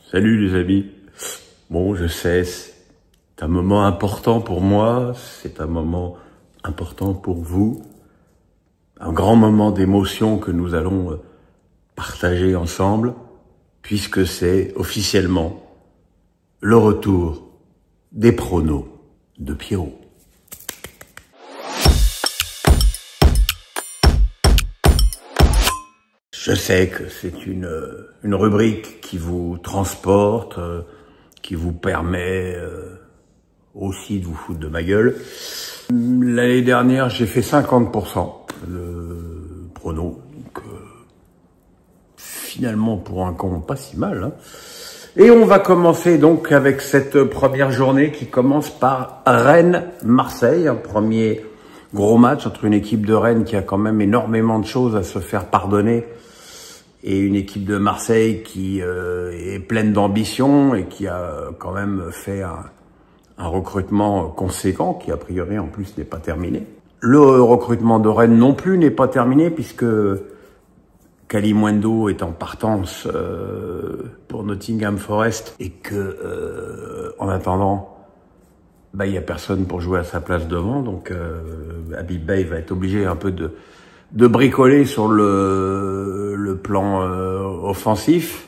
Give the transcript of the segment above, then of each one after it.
Salut les amis. Bon, je sais, c'est un moment important pour moi, c'est un moment important pour vous, un grand moment d'émotion que nous allons partager ensemble, puisque c'est officiellement le retour des pronos de Pierrot. Je sais que c'est une rubrique qui vous transporte, qui vous permet aussi de vous foutre de ma gueule. L'année dernière, j'ai fait 50% le prono, donc finalement pour un con, pas si mal, hein. Et on va commencer donc avec cette première journée qui commence par Rennes-Marseille, un premier gros match entre une équipe de Rennes qui a quand même énormément de choses à se faire pardonner et une équipe de Marseille qui est pleine d'ambition et qui a quand même fait un recrutement conséquent qui a priori en plus n'est pas terminé. Le recrutement de Rennes non plus n'est pas terminé puisque Kalimundo est en partance pour Nottingham Forest et que en attendant il y a personne pour jouer à sa place devant, donc Habib Beye va être obligé un peu de bricoler sur le plan offensif.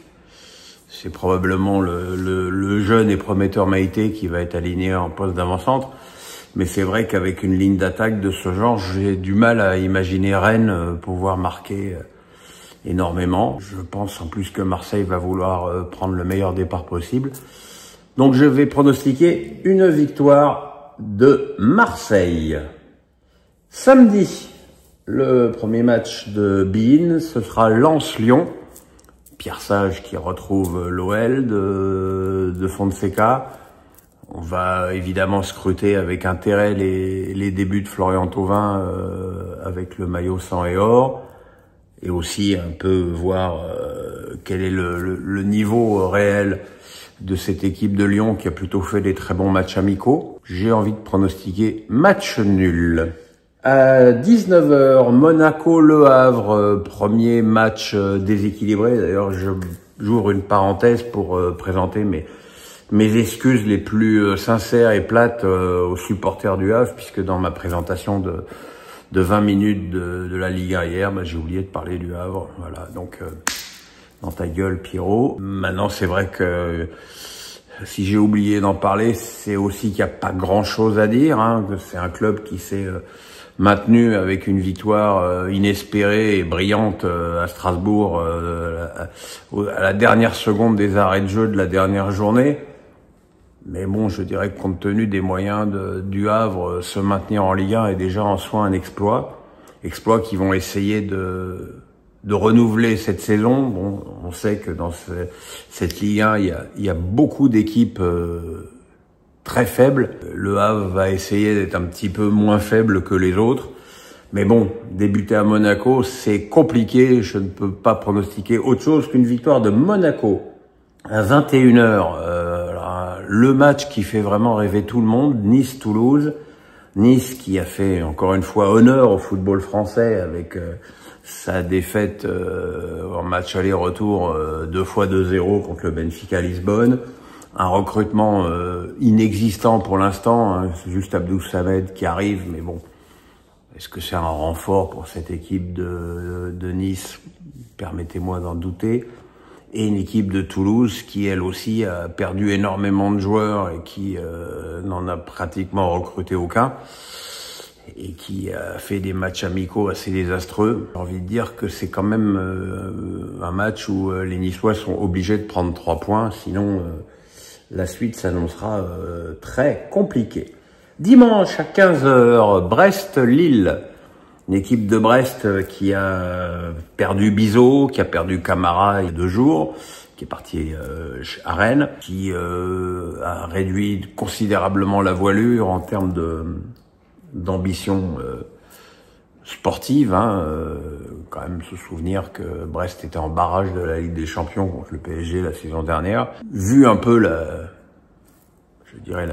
C'est probablement le jeune et prometteur Maïté qui va être aligné en poste d'avant-centre. Mais c'est vrai qu'avec une ligne d'attaque de ce genre, j'ai du mal à imaginer Rennes pouvoir marquer énormément. Je pense en plus que Marseille va vouloir prendre le meilleur départ possible. Donc je vais pronostiquer une victoire de Marseille. Samedi, le premier match de Bein, ce sera Lens-Lyon. Pierre Sage qui retrouve l'OL de Fonseca. On va évidemment scruter avec intérêt les débuts de Florian Thauvin avec le maillot sang et or. Et aussi un peu voir quel est le niveau réel de cette équipe de Lyon qui a plutôt fait des très bons matchs amicaux. J'ai envie de pronostiquer match nul. À 19h, Monaco-Le Havre, premier match déséquilibré. D'ailleurs, j'ouvre une parenthèse pour présenter mes excuses les plus sincères et plates aux supporters du Havre, puisque dans ma présentation de 20 minutes de la Ligue 1 hier, j'ai oublié de parler du Havre. Voilà, donc dans ta gueule, Pierrot. Maintenant, c'est vrai que si j'ai oublié d'en parler, c'est aussi qu'il n'y a pas grand-chose à dire, hein, que c'est un club qui s'est maintenu avec une victoire inespérée et brillante à Strasbourg à la dernière seconde des arrêts de jeu de la dernière journée. Mais bon, je dirais que compte tenu des moyens du Havre, se maintenir en Ligue 1 est déjà en soi un exploit. Exploit qu'ils vont essayer de renouveler cette saison. Bon, on sait que dans cette Ligue 1, il y a beaucoup d'équipes très faible. Le Havre va essayer d'être un petit peu moins faible que les autres. Mais bon, débuter à Monaco, c'est compliqué. Je ne peux pas pronostiquer autre chose qu'une victoire de Monaco. À 21h, le match qui fait vraiment rêver tout le monde, Nice-Toulouse. Nice qui a fait encore une fois honneur au football français avec sa défaite en match aller-retour 2 fois 2-0 contre le Benfica Lisbonne. Un recrutement inexistant pour l'instant, hein, c'est juste Abdou Samed qui arrive, mais bon, est-ce que c'est un renfort pour cette équipe de Nice? Permettez-moi d'en douter. Et une équipe de Toulouse qui, elle aussi, a perdu énormément de joueurs et qui n'en a pratiquement recruté aucun et qui a fait des matchs amicaux assez désastreux. J'ai envie de dire que c'est quand même un match où les Niçois sont obligés de prendre 3 points, sinon la suite s'annoncera très compliquée. Dimanche à 15h, Brest-Lille. Une équipe de Brest qui a perdu Bizot, qui a perdu Camara il y a 2 jours, qui est parti à Rennes, qui a réduit considérablement la voilure en termes d'ambition sportive. Hein, quand même se souvenir que Brest était en barrage de la Ligue des Champions contre le PSG la saison dernière. Vu un peu la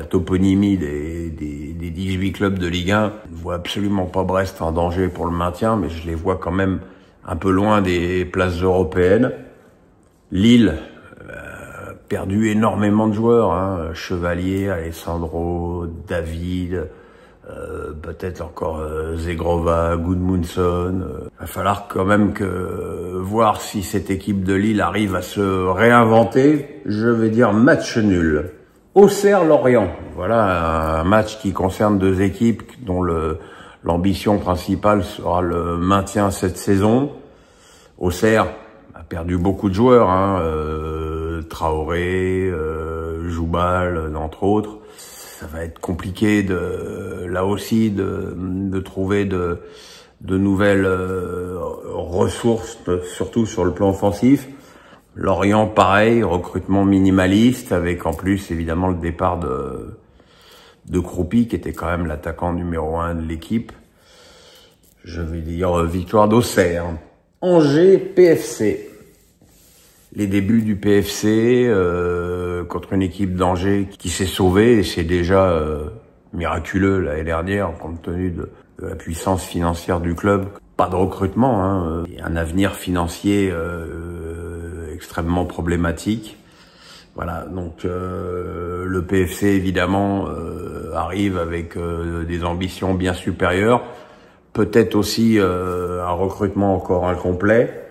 toponymie des 18 clubs de Ligue 1, je ne vois absolument pas Brest en danger pour le maintien, mais je les vois quand même un peu loin des places européennes. Lille, perdu énormément de joueurs, hein. Chevalier, Alessandro, David, peut-être encore Zegrova, Gudmundsson. Va falloir quand même voir si cette équipe de Lille arrive à se réinventer. Je vais dire match nul. Auxerre-Lorient. Voilà un match qui concerne deux équipes dont l'ambition principale sera le maintien cette saison. Auxerre a perdu beaucoup de joueurs, hein, Traoré, Joubal, entre autres. Ça va être compliqué là aussi de trouver de nouvelles ressources, surtout sur le plan offensif. Lorient, pareil, recrutement minimaliste, avec en plus évidemment le départ de Kroupi, qui était quand même l'attaquant numéro 1 de l'équipe. Je vais dire victoire d'Auxerre. Angers, PFC. Les débuts du PFC contre une équipe d'Angers qui s'est sauvée, et c'est déjà miraculeux l'année dernière, compte tenu de la puissance financière du club. Pas de recrutement, hein, un avenir financier extrêmement problématique. Voilà, donc le PFC évidemment arrive avec des ambitions bien supérieures, peut-être aussi un recrutement encore incomplet,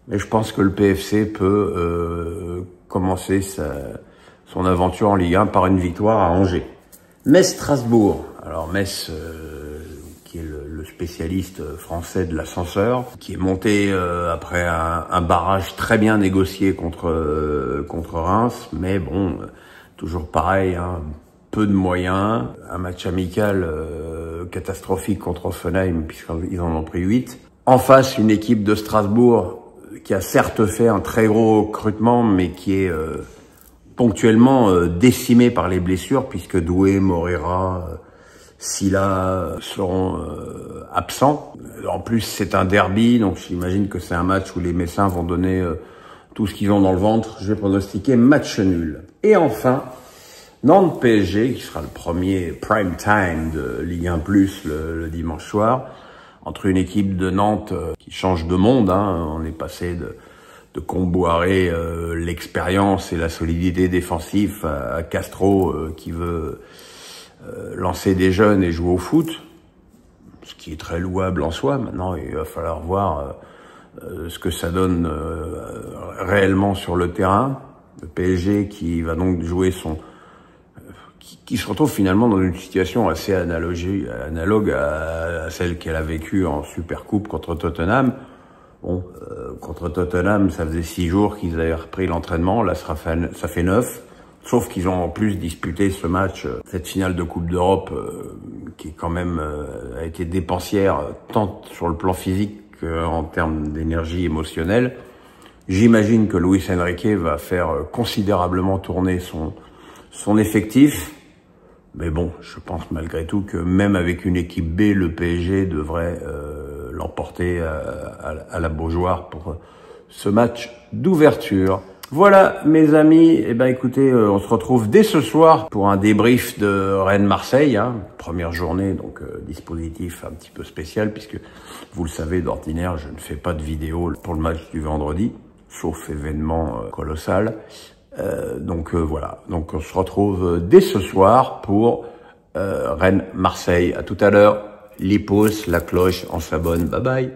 mais je pense que le PFC peut commencer son aventure en Ligue 1 par une victoire à Angers. Metz-Strasbourg. Alors Metz, qui est le spécialiste français de l'ascenseur, qui est monté après un barrage très bien négocié contre Reims, mais bon, toujours pareil, hein, peu de moyens, un match amical catastrophique contre Offenheim puisqu'ils en ont pris 8. En face, une équipe de Strasbourg qui a certes fait un très gros recrutement, mais qui est ponctuellement décimée par les blessures, puisque Doué, Moreira, Silla seront absents. En plus, c'est un derby, donc j'imagine que c'est un match où les Messins vont donner tout ce qu'ils ont dans le ventre. Je vais pronostiquer match nul. Et enfin, Nantes-PSG, qui sera le premier prime time de Ligue 1+, le dimanche soir, entre une équipe de Nantes qui change de monde, hein. On est passé de Comboiré, l'expérience et la solidité défensive, à Castro qui veut lancer des jeunes et jouer au foot, ce qui est très louable en soi. Maintenant, il va falloir voir ce que ça donne réellement sur le terrain. Le PSG qui va donc jouer qui se retrouve finalement dans une situation assez analogue à celle qu'elle a vécue en Supercoupe contre Tottenham. Bon, contre Tottenham, ça faisait 6 jours qu'ils avaient repris l'entraînement, là ça fait 9. Sauf qu'ils ont en plus disputé ce match, cette finale de Coupe d'Europe, qui est quand même a été dépensière tant sur le plan physique qu'en termes d'énergie émotionnelle. J'imagine que Luis Enrique va faire considérablement tourner son effectif. Mais bon, je pense malgré tout que même avec une équipe B, le PSG devrait l'emporter à la Beaujoire pour ce match d'ouverture. Voilà, mes amis, eh ben écoutez, on se retrouve dès ce soir pour un débrief de Rennes-Marseille, hein, première journée, donc dispositif un petit peu spécial, puisque vous le savez, d'ordinaire, je ne fais pas de vidéo pour le match du vendredi, sauf événement colossal. Donc voilà, donc on se retrouve dès ce soir pour Rennes-Marseille. À tout à l'heure, les pouces, la cloche, on s'abonne, bye bye.